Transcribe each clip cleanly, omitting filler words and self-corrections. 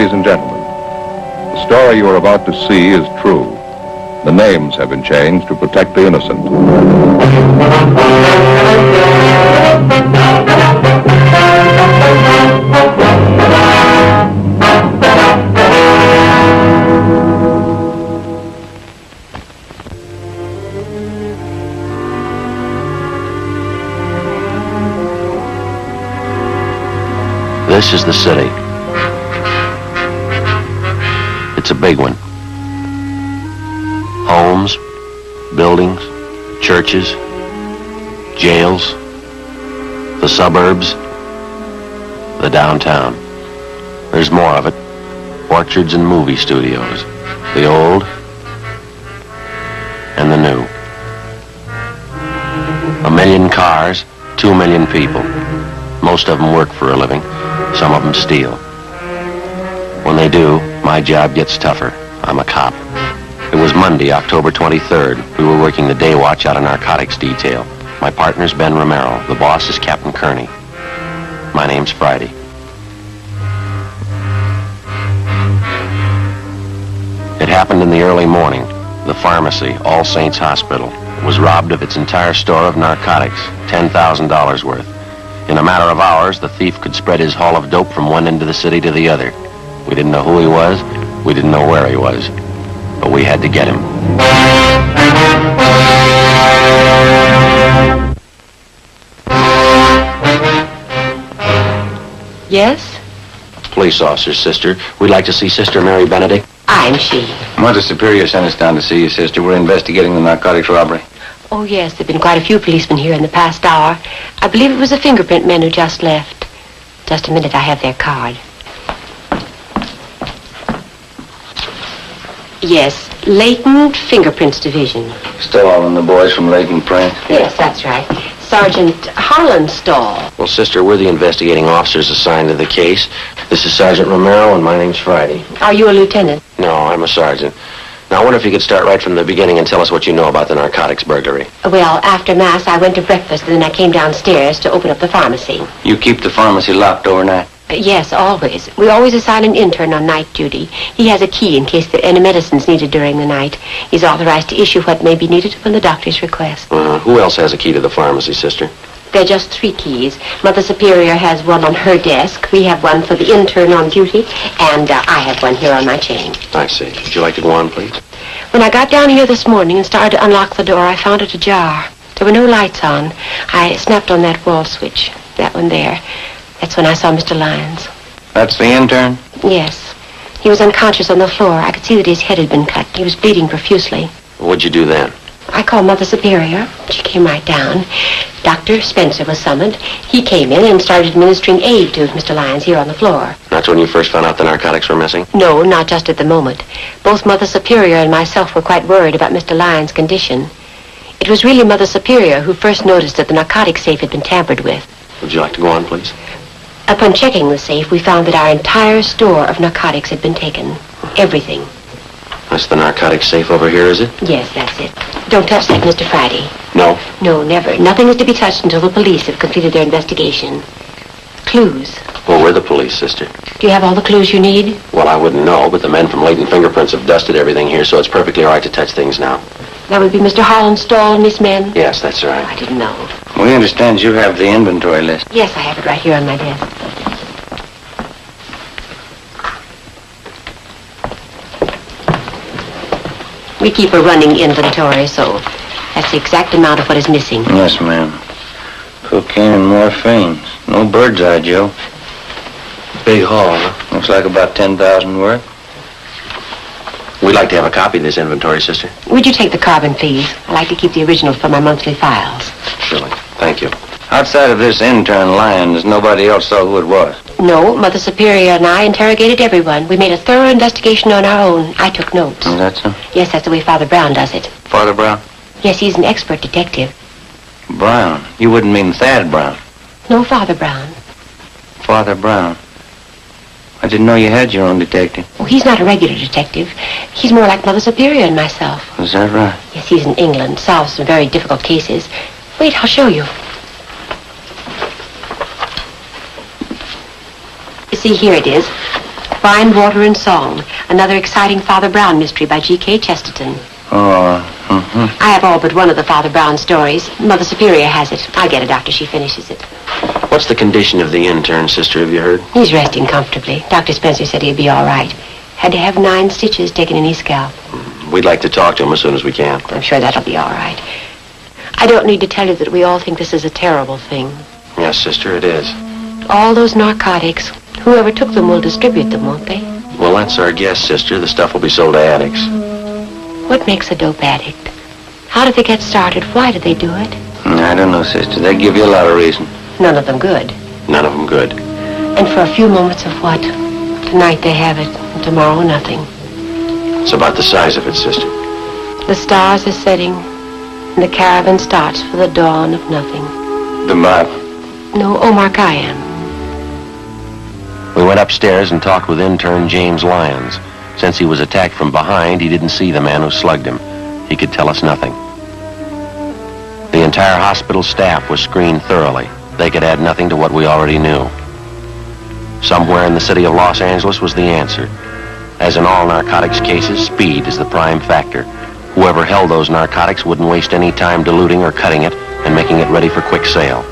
Ladies and gentlemen, the story you are about to see is true. The names have been changed to protect the innocent. This is the city. It's a big one. Homes, buildings, churches, jails, the suburbs, the downtown. There's more of it. Orchards and movie studios. The old and the new. 1 million cars, 2 million people. Most of them work for a living. Some of them steal. When they do, my job gets tougher. I'm a cop. It was Monday, October 23rd. We were working the day watch out of narcotics detail. My partner's Ben Romero. The boss is Captain Kearney. My name's Friday. It happened in the early morning. The pharmacy, All Saints Hospital, was robbed of its entire store of narcotics, $10,000 worth. In a matter of hours, the thief could spread his haul of dope from one end of the city to the other. We didn't know who he was. We didn't know where he was. But we had to get him. Yes? Police officer, sister. We'd like to see Sister Mary Benedict. I'm she. Mother Superior sent us down to see you, sister. We're investigating the narcotics robbery. Oh, yes, there have been quite a few policemen here in the past hour. I believe it was the fingerprint men who just left. Just a minute, I have their card. Yes, Latent Fingerprints Division. Stall and the boys from Leighton Print. Yes, that's right. Sergeant Hollandstall. Well, sister, we're the investigating officers assigned to the case. This is Sergeant Romero, and my name's Friday. Are you a lieutenant? No, I'm a sergeant. Now, I wonder if you could start right from the beginning and tell us what you know about the narcotics burglary. Well, after Mass, I went to breakfast, and then I came downstairs to open up the pharmacy. You keep the pharmacy locked overnight? Yes, always. We always assign an intern on night duty. He has a key in case there are any medicines needed during the night. He's authorized to issue what may be needed upon the doctor's request. Who else has a key to the pharmacy, sister? There are just 3 keys. Mother Superior has one on her desk. We have one for the intern on duty, and I have one here on my chain. I see. Would you like to go on, please? When I got down here this morning and started to unlock the door, I found it ajar. There were no lights on. I snapped on that wall switch, that one there. That's when I saw Mr. Lyons. That's the intern? Yes. He was unconscious on the floor. I could see that his head had been cut. He was bleeding profusely. What'd you do then? I called Mother Superior. She came right down. Dr. Spencer was summoned. He came in and started administering aid to Mr. Lyons here on the floor. That's when you first found out the narcotics were missing? No, not just at the moment. Both Mother Superior and myself were quite worried about Mr. Lyons' condition. It was really Mother Superior who first noticed that the narcotic safe had been tampered with. Would you like to go on, please? Upon checking the safe, we found that our entire store of narcotics had been taken. Everything. That's the narcotics safe over here, is it? Yes, that's it. Don't touch that, Mr. Friday. No? No, never. Nothing is to be touched until the police have completed their investigation. Clues. Well, we're the police, sister. Do you have all the clues you need? Well, I wouldn't know, but the men from Leighton Fingerprints have dusted everything here, so it's perfectly all right to touch things now. That would be Mr. Hollandstall and Miss Men? Yes, that's right. I didn't know. We understand you have the inventory list. Yes, I have it right here on my desk. We keep a running inventory, so that's the exact amount of what is missing. Yes, ma'am. Cocaine and morphine. No bird's eye, Joe. Big haul, huh? Looks like about 10,000 worth. We'd like to have a copy of this inventory, sister. Would you take the carbon, please? I like to keep the originals for my monthly files. Surely. Thank you. Outside of this intern Lyons, nobody else saw who it was. No, Mother Superior and I interrogated everyone. We made a thorough investigation on our own. I took notes. Is that so? Yes, that's the way Father Brown does it. Father Brown? Yes, he's an expert detective. Brown? You wouldn't mean Thad Brown? No, Father Brown. Father Brown. I didn't know you had your own detective. Oh, he's not a regular detective. He's more like Mother Superior and myself. Is that right? Yes, he's in England, solves some very difficult cases. Wait, I'll show you. You see, here it is. Wine, Water, and Song. Another exciting Father Brown mystery by G.K. Chesterton. Oh, I have all but one of the Father Brown stories. Mother Superior has it. I get it after she finishes it. What's the condition of the intern, sister, have you heard? He's resting comfortably. Dr. Spencer said he'd be all right. Had to have 9 stitches taken in his scalp. We'd like to talk to him as soon as we can. I'm sure that'll be all right. I don't need to tell you that we all think this is a terrible thing. Yes, sister, it is. All those narcotics. Whoever took them will distribute them, won't they? Well, that's our guess, sister. The stuff will be sold to addicts. What makes a dope addict? How did they get started? Why did they do it? I don't know, sister. They give you a lot of reason. None of them good. None of them good. And for a few moments of what? Tonight they have it, and tomorrow nothing. It's about the size of it, sister. The stars are setting, and the caravan starts for the dawn of nothing. The mob. No, Omar Khayyam. We went upstairs and talked with intern James Lyons. Since he was attacked from behind, he didn't see the man who slugged him. He could tell us nothing. The entire hospital staff was screened thoroughly. They could add nothing to what we already knew. Somewhere in the city of Los Angeles was the answer. As in all narcotics cases, speed is the prime factor. Whoever held those narcotics wouldn't waste any time diluting or cutting it and making it ready for quick sale.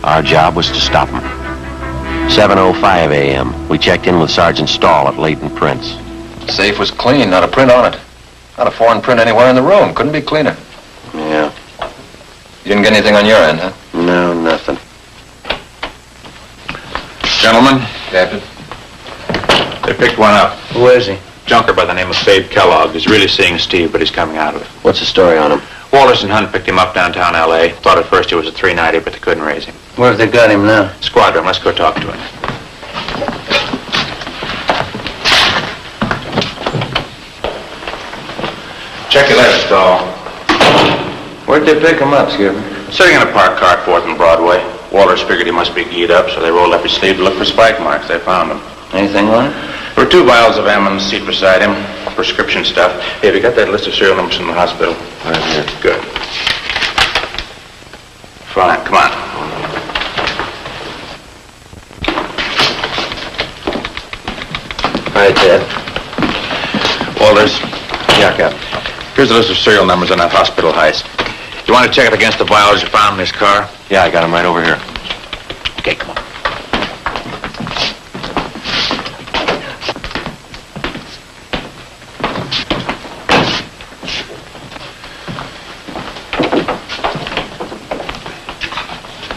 Our job was to stop them. 7:05 a.m. We checked in with Sergeant Stahl at Leighton Prince. Safe was clean, not a print on it. Not a foreign print anywhere in the room. Couldn't be cleaner. Yeah. You didn't get anything on your end, huh? No, nothing. Gentlemen, Captain? they picked one up. Who is he? Junker by the name of Babe Kellogg. He's really seeing Steve, but he's coming out of it. What's the story on him? Walters and Hunt picked him up downtown L.A. Thought at first he was a 390, but they couldn't raise him. Where have they got him now? Squadron, let's go talk to him. Check your letter, Stahl. Where'd they pick him up, Skipper? Sitting in a parked car at 4th and Broadway. Walters figured he must be keyed up, so they rolled up his sleeve to look for spike marks. They found him. Anything on it? There were 2 vials of M on the seat beside him. Prescription stuff. Hey, have you got that list of serial numbers from the hospital? Right here. Good. Fine, come on. All right, Ted. Walters. Yeah, Cap. Here's a list of serial numbers on that hospital heist. You want to check it against the vials you found in this car? Yeah, I got him right over here. Okay, come on.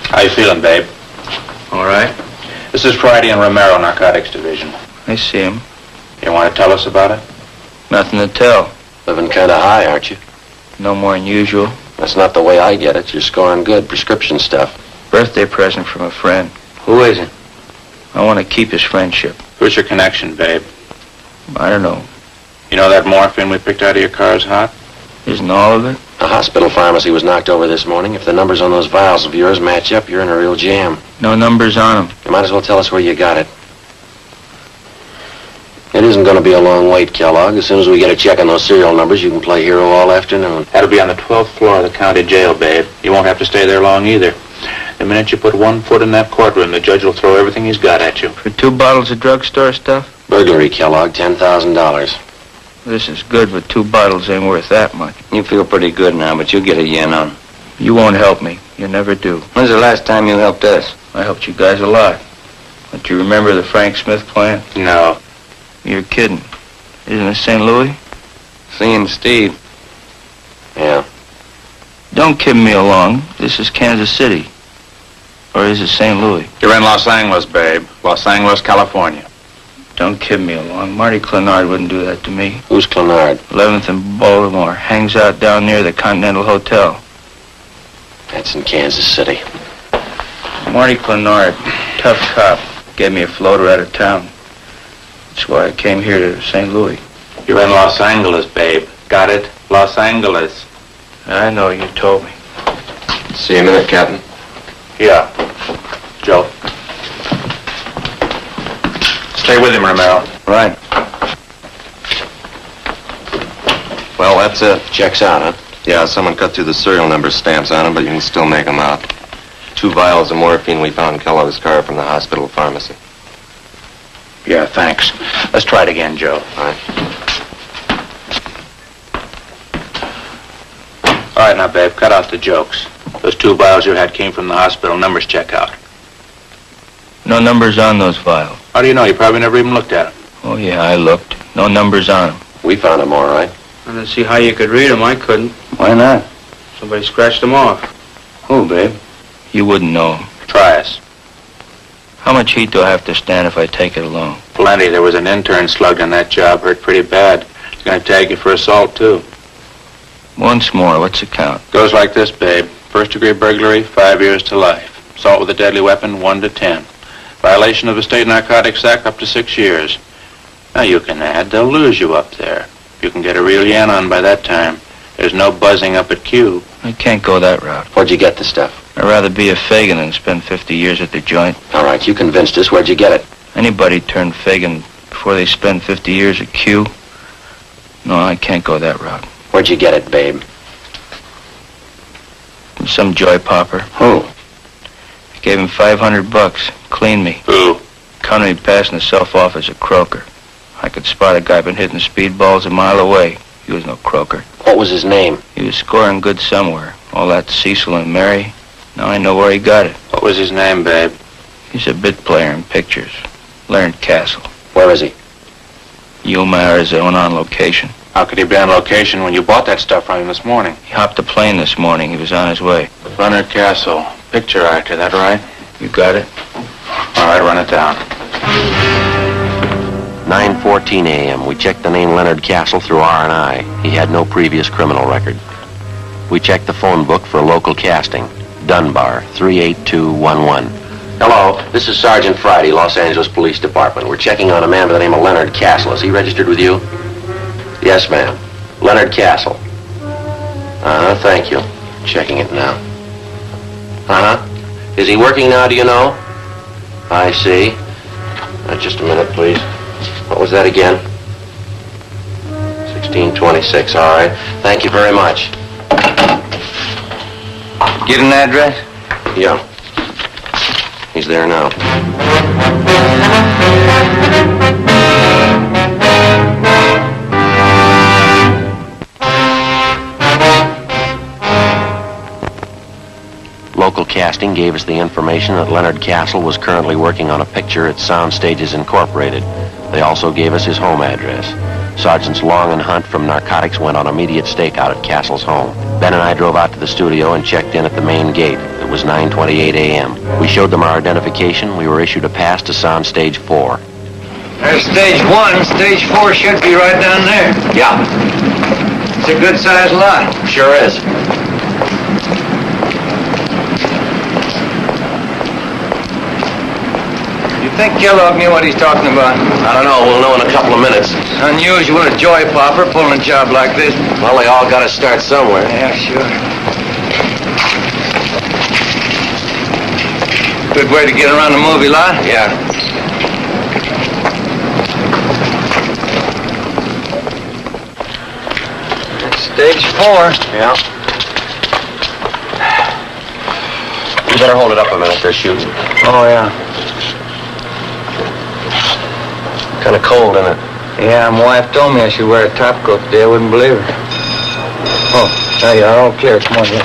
How you feeling, babe? All right. This is Friday in Romero, Narcotics Division. I see him. You want to tell us about it? Nothing to tell. Living kind of high, aren't you? No more than usual. That's not the way I get it. You're scoring good prescription stuff. Birthday present from a friend. Who is it? I want to keep his friendship. Who's your connection, babe? I don't know. You know that morphine we picked out of your car is hot? Isn't all of it? The hospital pharmacy was knocked over this morning. If the numbers on those vials of yours match up, you're in a real jam. No numbers on him. You might as well tell us where you got it. It isn't going to be a long wait, Kellogg. As soon as we get a check on those serial numbers, you can play hero all afternoon. That'll be on the 12th floor of the county jail, babe. You won't have to stay there long either. The minute you put 1 foot in that courtroom, the judge will throw everything he's got at you. For 2 bottles of drugstore stuff? Burglary, Kellogg, $10,000. This is good, but 2 bottles ain't worth that much. You feel pretty good now, but you'll get a yen on. You won't help me. You never do. When's the last time you helped us? I helped you guys a lot. Don't you remember the Frank Smith plan? No. You're kidding. Isn't it St. Louis? Seeing Steve. Yeah. Don't kid me along. This is Kansas City. Or is it St. Louis? You're in Los Angeles, babe. Los Angeles, California. Don't kid me along. Marty Clenard wouldn't do that to me. Who's Clenard? 11th and Baltimore. Hangs out down near the Continental Hotel. That's in Kansas City. Marty Clenard, tough cop, gave me a floater out of town. That's why I came here to St. Louis. You're in Los Angeles, babe. Got it? Los Angeles. I know, you told me. See you in a minute, Captain. Yeah. Joe. Stay with him, Romero. Right. Well, that's it. Checks out, huh? Yeah, someone cut through the serial number stamps on them, but you can still make them out. 2 vials of morphine we found in Kellogg's car from the hospital pharmacy. Yeah, thanks. Let's try it again, Joe. All right. All right, now, babe, cut out the jokes. Those 2 vials you had came from the hospital. Numbers check out. No numbers on those vials. How do you know? You probably never even looked at them. Oh, yeah, I looked. No numbers on them. We found them all right. I didn't see how you could read them. I couldn't. Why not? Somebody scratched them off. Who, babe? You wouldn't know 'em. Try us. How much heat do I have to stand if I take it alone? Plenty. There was an intern slugged on that job. Hurt pretty bad. He's going to tag you for assault, too. Once more, what's the count? Goes like this, babe. First-degree burglary, 5 years to life. Assault with a deadly weapon, 1 to 10. Violation of the State Narcotics Act, up to 6 years. Now, you can add. They'll lose you up there. If you can get a real yen on by that time. There's no buzzing up at Q. I can't go that route. Where'd you get the stuff? I'd rather be a Fagin than spend 50 years at the joint. All right, you convinced us. Where'd you get it? Anybody turn Fagin before they spend 50 years at Q? No, I can't go that route. Where'd you get it, babe? From some joy popper. Who? I gave him $500. Cleaned me. Who? Counted me passing himself off as a croaker. I could spot a guy been hitting speedballs a mile away. He was no croaker. What was his name? He was scoring good somewhere. All that Cecil and Mary. Now I know where he got it. What was his name, babe? He's a bit player in pictures. Learned Castle. Where is he? Yuma, Arizona on location. How could he be on location when you bought that stuff from him this morning? He hopped a plane this morning. He was on his way. Leonard Castle. Picture actor, that right? You got it? All right, run it down. 9:14 a.m. We checked the name Leonard Castle through R&I. He had no previous criminal record. We checked the phone book for local casting. Dunbar, 38211. Hello, this is Sergeant Friday, Los Angeles Police Department. We're checking on a man by the name of Leonard Castle. Is he registered with you? Yes, ma'am. Leonard Castle. Thank you. Checking it now. Is he working now, do you know? I see. Just a minute, please. What was that again? 1626, all right. Thank you very much. Get an address? Yeah. He's there now. Local casting gave us the information that Leonard Castle was currently working on a picture at Sound Stages Incorporated. They also gave us his home address. Sergeants Long and Hunt from Narcotics went on immediate stakeout at Castle's home. Ben and I drove out to the studio and checked in at the main gate. It was 9:28 a.m. We showed them our identification. We were issued a pass to Sound Stage 4. There's stage 1. Stage 4 should be right down there. Yeah, It's a good-sized lot. sure is. You think Kellogg knew what he's talking about? I don't know. We'll know in a couple of minutes. Unusual, a joy popper pulling a job like this. Well, they all got to start somewhere. Yeah, sure. Good way to get around the movie lot. Yeah. It's stage 4. Yeah. You better hold it up a minute. They're shooting. Oh, yeah. Kind of cold, isn't it? Yeah, my wife told me I should wear a top coat today. I wouldn't believe her. Oh, there you are. All clear. Come on, here.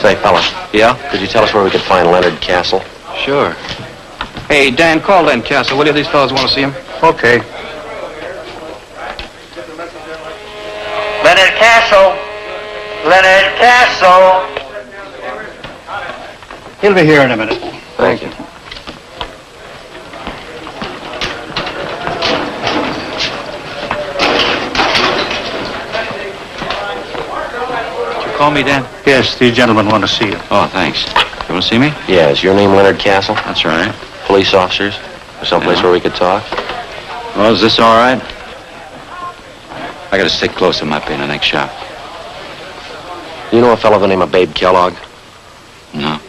Say, fella. Yeah? Could you tell us where we could find Leonard Castle? Sure. Hey, Dan, call Len Castle, will you? These fellas want to see him. Okay. Leonard Castle. Leonard Castle. He'll be here in a minute. Thank you. Call me, Dan. Yes, these gentlemen want to see you. Oh, thanks. You want to see me? Yeah, is your name Leonard Castle? That's right. Police officers? Or someplace where we could talk? Well, is this all right? I gotta stay close. I might be in the next shop. You know a fellow by the name of Babe Kellogg? No.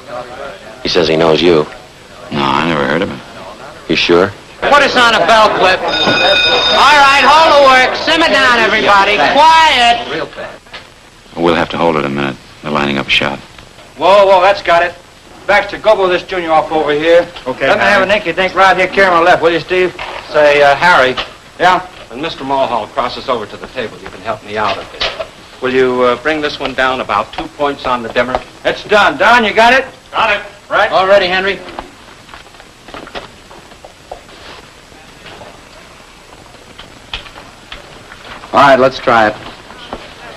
He says he knows you. No, I never heard of him. You sure? Put us on a bell clip. All right, hold the work. Simmer down, everybody. Quiet. We'll have to hold it a minute. They're lining up a shot. Whoa, that's got it. Baxter, go blow this junior off over here. Okay, Let me have an inky-dink right here, carry my left, will you, Steve? Say, Harry, Yeah? when Mr. Mulhall crosses over to the table, you can help me out a bit. Will you bring this one down about 2 points on the dimmer? It's done. Don, you got it? Got it. Right? All ready, Henry? All right, let's try it.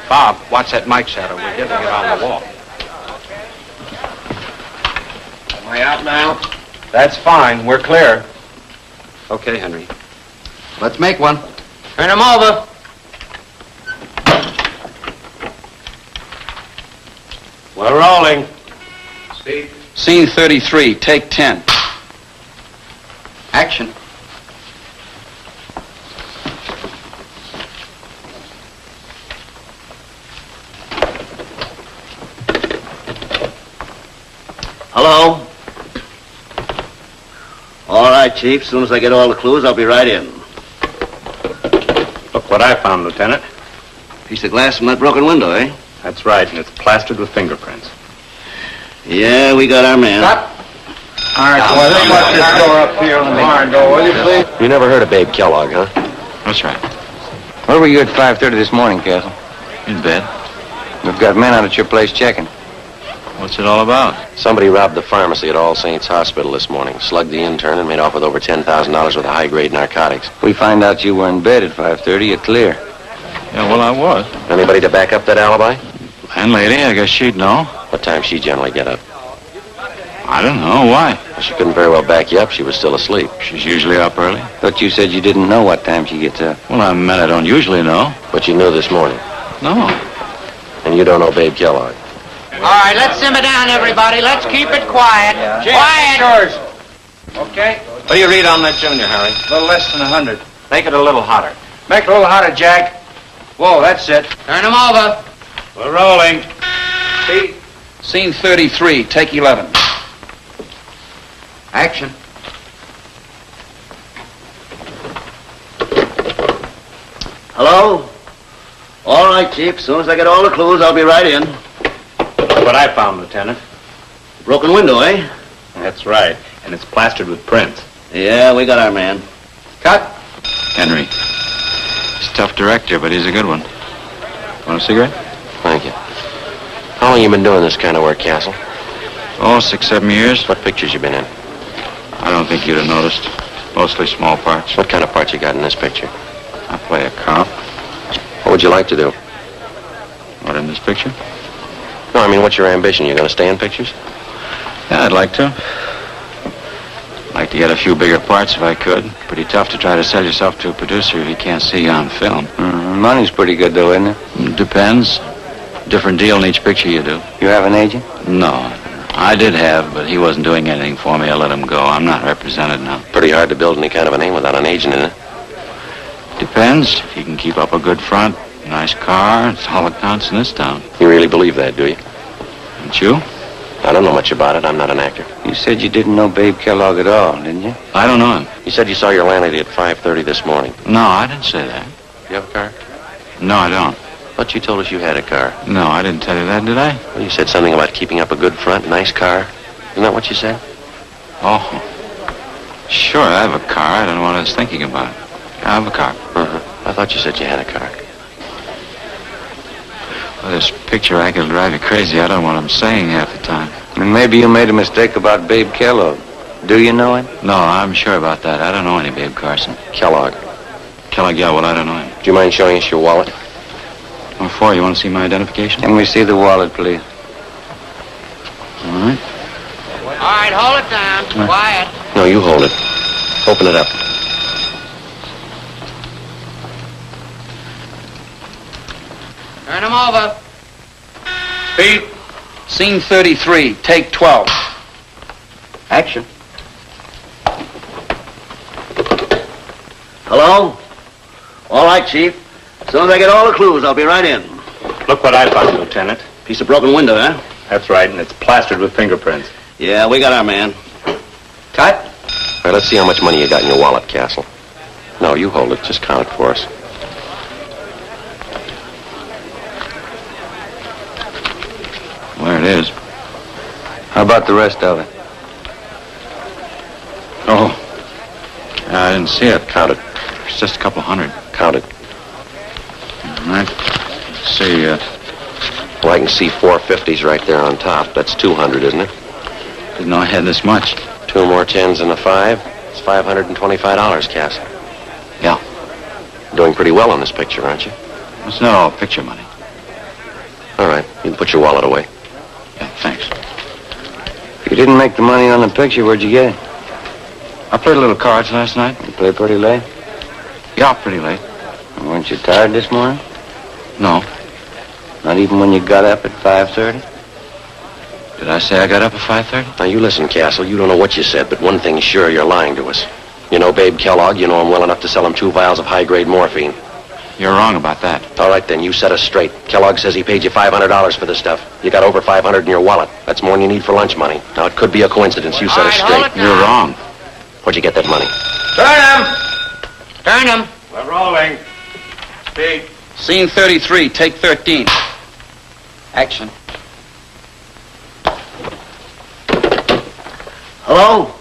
Bob, watch that mic shadow. We're getting it on the wall. Am I out now? That's fine. We're clear. Okay, Henry. Let's make one. Turn them over. We're rolling. Scene 33, take 10. Action. Hello? All right, Chief. As soon as I get all the clues, I'll be right in. Look what I found, Lieutenant. Piece of glass from that broken window, eh? That's right, and it's plastered with fingerprints. Yeah, we got our man. Stop. All right, boy, let's watch this door up here on the barn door, will you, please? You never heard of Babe Kellogg, huh? That's right. Where were you at 5:30 this morning, Castle? In bed. We've got men out at your place checking. What's it all about? Somebody robbed the pharmacy at All Saints Hospital this morning, slugged the intern, and made off with over $10,000 worth of high-grade narcotics. We find out you were in bed at 5:30, you're clear. Yeah, well, I was. Anybody to back up that alibi? Landlady, I guess she'd know. What time she generally get up? I don't know. Why? She couldn't very well back you up. She was still asleep. She's usually up early. Thought you said you didn't know what time she gets up. Well, I meant I don't usually know. But you knew this morning. No. And you don't know Babe Kellogg. All right, let's simmer down, everybody. Let's keep it quiet. Quiet. Yours. Okay? What do you read on that junior, Harry? A little less than 100. Make it a little hotter. Make it a little hotter, Jack. Whoa, that's it. Turn them over. We're rolling. Scene 33, take 11. Action. Hello? All right, Chief. As soon as I get all the clues, I'll be right in. Look what I found, Lieutenant. Broken window, eh? That's right, and it's plastered with prints. Yeah, we got our man. Cut. Henry. He's a tough director, but he's a good one. Want a cigarette? Thank you. How long you been doing this kind of work, Castle? Oh, 6, 7 years. What pictures you been in? I don't think you'd have noticed. Mostly small parts. What kind of part you got in this picture? I play a cop. What would you like to do? What, in this picture? No, I mean, what's your ambition? You gonna stay in pictures? Yeah, I'd like to. Like to get a few bigger parts if I could. Pretty tough to try to sell yourself to a producer if he can't see you on film. Money's pretty good, though, isn't it? Depends. Different deal in each picture you do. You have an agent? No. I did have, but he wasn't doing anything for me. I let him go. I'm not represented now. Pretty hard to build any kind of a name without an agent in it. Depends. If you can keep up a good front, nice car, it's all that counts in this town. You really believe that, do you? Don't you? I don't know much about it. I'm not an actor. You said you didn't know Babe Kellogg at all, didn't you? I don't know him. You said you saw your landlady at 5:30 this morning. No, I didn't say that. You have a car? No, I don't. But you told us you had a car. No, I didn't tell you that, did I? Well, you said something about keeping up a good front, nice car. Isn't that what you said? Oh. Sure, I have a car. I don't know what I was thinking about. I have a car. I thought you said you had a car. Well, this picture I could drive you crazy. I don't know what I'm saying half the time. And maybe you made a mistake about Babe Kellogg. Do you know him? No, I'm sure about that. I don't know any Babe Carson. Kellogg. Kellogg, yeah, well, I don't know him. Do you mind showing us your wallet? What for? You want to see my identification? Can we see the wallet, please? All right. All right, hold it down. Quiet. No, you hold it. Open it up. Turn them over. Speed. Scene 33, take 12. Action. Hello? All right, Chief. As soon as I get all the clues, I'll be right in. Look what I found, Lieutenant. Piece of broken window, huh? That's right, and it's plastered with fingerprints. Yeah, we got our man. Cut. All right, let's see how much money you got in your wallet, Castle. No, you hold it. Just count it for us. There it is. How about the rest of it? Oh. I didn't see it. Count it. It's just a couple hundred. Count it. All right. Let's see, Well, I can see 450s right there on top. That's 200, isn't it? didn't know I had this much. 2 more 10s and a 5. It's $525, Castle. Yeah. Doing pretty well on this picture, aren't you? It's not all picture money. All right. You can put your wallet away. Yeah, thanks. You didn't make the money on the picture. Where'd you get it? I played a little cards last night. You played pretty late? Yeah, pretty late. Weren't you tired this morning? No. Not even when you got up at 5:30? Did I say I got up at 5:30? Now, you listen, Castle. You don't know what you said, but one thing's sure, you're lying to us. You know Babe Kellogg. You know him well enough to sell him 2 vials of high-grade morphine. You're wrong about that. All right, then. You set us straight. Kellogg says he paid you $500 for this stuff. You got over 500 in your wallet. That's more than you need for lunch money. Now, it could be a coincidence. You set us straight. You're wrong. Where'd you get that money? Turn him. We're rolling. Speed. Scene 33, take 13. Action. Hello?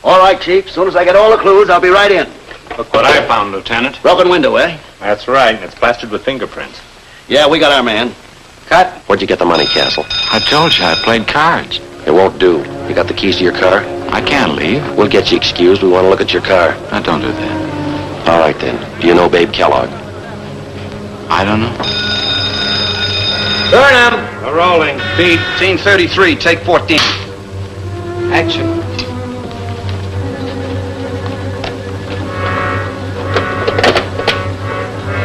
All right, Chief. As soon as I get all the clues, I'll be right in. Look what I found, Lieutenant. Broken window, eh? That's right, and it's plastered with fingerprints. Yeah, we got our man. Cut. Where'd you get the money, Castle? I told you I played cards. It won't do. You got the keys to your car? I can't leave. We'll get you excused. We want to look at your car. Now, don't do that. All right, then. Do you know Babe Kellogg? I don't know. Turn him. We're rolling. Speed. Scene 33, take 14. Action.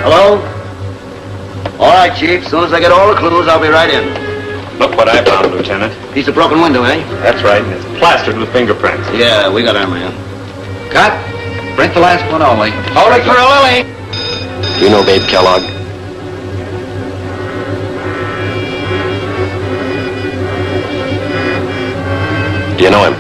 Hello? All right, Chief. As soon as I get all the clues, I'll be right in. Look what I found, Lieutenant. Piece of broken window, eh? That's right, and it's plastered with fingerprints. Yeah, we got our man. Cut. Print the last one only. Hold it for a lily. Do you know Babe Kellogg? Do you know him?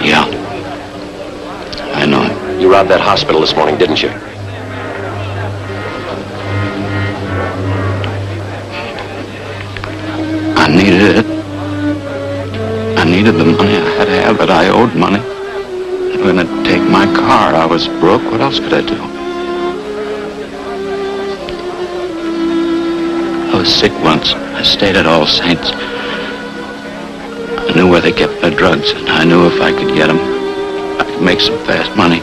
Yeah. I know him. You robbed that hospital this morning, didn't you? I needed it. I needed the money. I had to have it. I owed money. They were going to take my car. I was broke. What else could I do? I was sick once. I stayed at All Saints. I knew where they kept their drugs, and I knew if I could get them, I could make some fast money.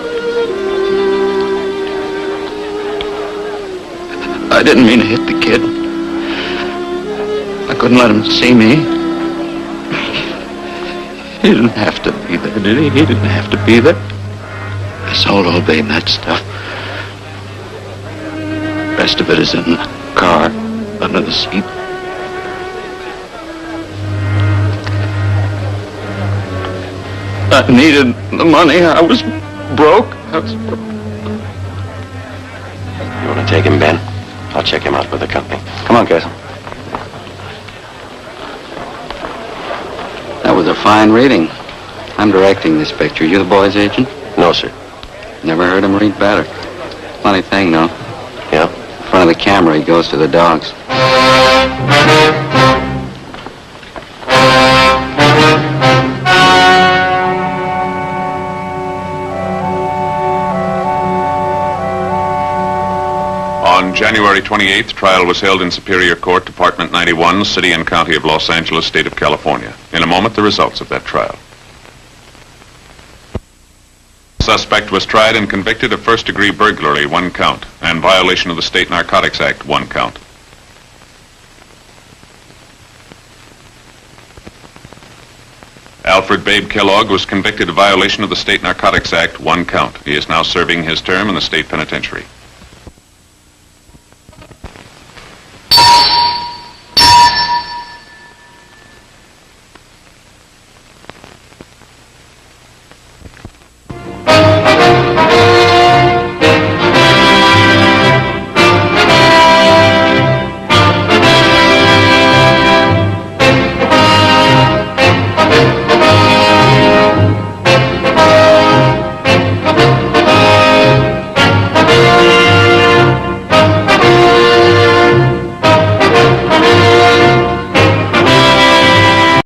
I didn't mean to hit the kid. I couldn't let him see me. He didn't have to be there, did he? He didn't have to be there. I sold old Babe that stuff. The rest of it is in the car, under the seat. I needed the money. I was broke. You want to take him, Ben? I'll check him out with the company. Come on, Castle. That was a fine reading. I'm directing this picture. You the boy's agent? No, sir. Never heard him read better. Funny thing, though. Yeah? In front of the camera, he goes to the dogs. On January 28th, trial was held in Superior Court, Department 91, City and County of Los Angeles, State of California. In a moment, the results of that trial. The suspect was tried and convicted of first-degree burglary, 1 count, and violation of the State Narcotics Act, 1 count. Alfred Babe Kellogg was convicted of violation of the State Narcotics Act, 1 count. He is now serving his term in the state penitentiary.